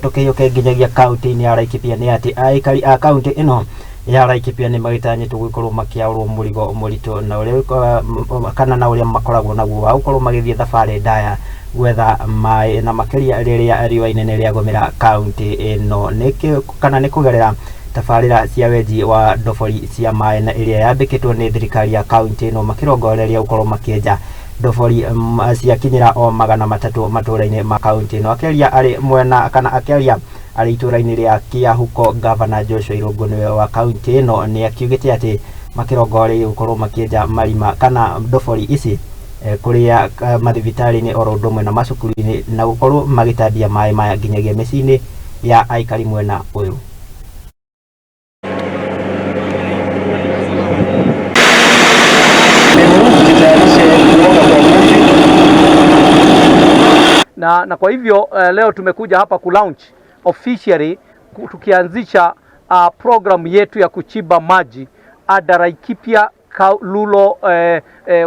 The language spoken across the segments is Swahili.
tukiyoke nginyagia kaunti-ini ya Laikipia ni ati aikari a kaunti ino ya Laikipia ni magitanyitwo gukorwo makiaurwo murigo muritu na uria kana na uria makoragwo naguo wa gukorwo magithie thabari ndaya gwetha mai na Makiria riria Riua Inene Riagumira kaunti ino kana ni Kgerera Tabarira cia Wenji wa Ndobori cia mai na Iria Yambikitwo ni Thirikari ya kaunti ino Ikirongoreria gukorwo Makienja Ndobori ciakinyira o 300 Matuura-ini ma kaunti ino akeria ari mwena kana akeria ari itura-ini ria Kiahuko Governor Joshua Irungu niwe wa kaunti ino ni akiugite ati Makirongoreria gukorwo Makienja marima kana Ndobori ici kuria mathibitari-ini oro ndomwe na macukuru-ini na gukorwo magitabia mai maya nginyagia micini ya aikari mwena uyu. Na kwa hivyo leo tumekuja hapa ku-launch officially tukianzisha program yetu ya kuchimba maji at Laikipia Lulo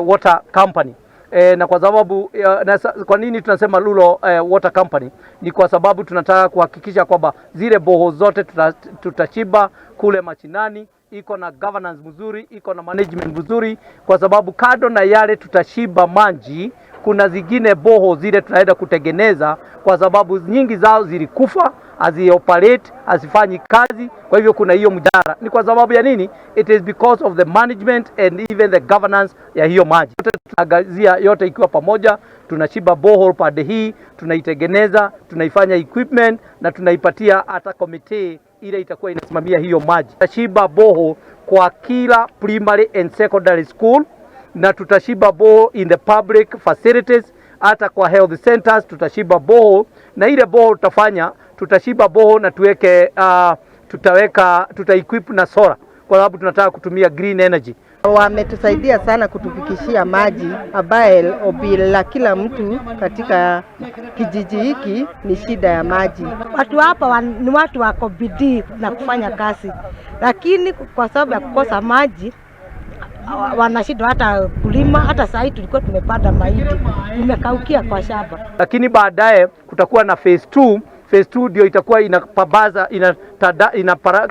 Water Company. Na kwa sababu kwa nini tunasema Lulo Water Company? Ni kwa sababu tunataka kuhakikisha kwamba zile boho zote tutachimba kule machinani iko na governance mzuri, iko na management mzuri, kwa sababu kado na yale tutachimba maji kuna zingine boho zile tunaenda kutengeneza kwa sababu nyingi zao zilikufa, hazioperate, hazifanyi kazi. Kwa hivyo kuna hiyo mjara. Ni kwa sababu ya nini? It is because of the management and even the governance ya hiyo maji. Tunaangazia yote ikiwa pamoja, tunachimba boho pande hii, tunaitengeneza, tunaifanya equipment na tunaipatia hata committee ile itakuwa inasimamia hiyo maji. Tutachimba boho kwa kila primary and secondary school na tutachimba boho in the public facilities, hata kwa health centers tutachimba boho, na ile boho tutachimba boho na tuweke tuta-equip na solar kwa sababu tunataka kutumia green energy. Wametusaidia sana kutufikishia maji ambaye bila kila mtu katika kijiji hiki ni shida ya maji. Watu hapa ni watu wako bidii na kufanya kazi, lakini kwa sababu ya kukosa maji wanashida hata kulima. Hata sasa tulikuwa tumepanda mahindi imekaukia kwa shamba, lakini baadaye kutakuwa na phase 2. Phase 2 ndio itakuwa inapabaza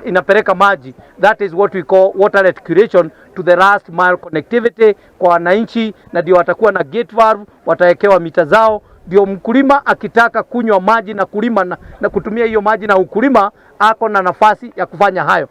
inapeleka maji, that is what we call water recirculation to the last mile connectivity kwa wananchi, na ndio watakuwa na gate valve, watawekewa mita zao, ndio mkulima akitaka kunywa maji na kulima na kutumia hiyo maji na ukulima ako na nafasi ya kufanya hayo.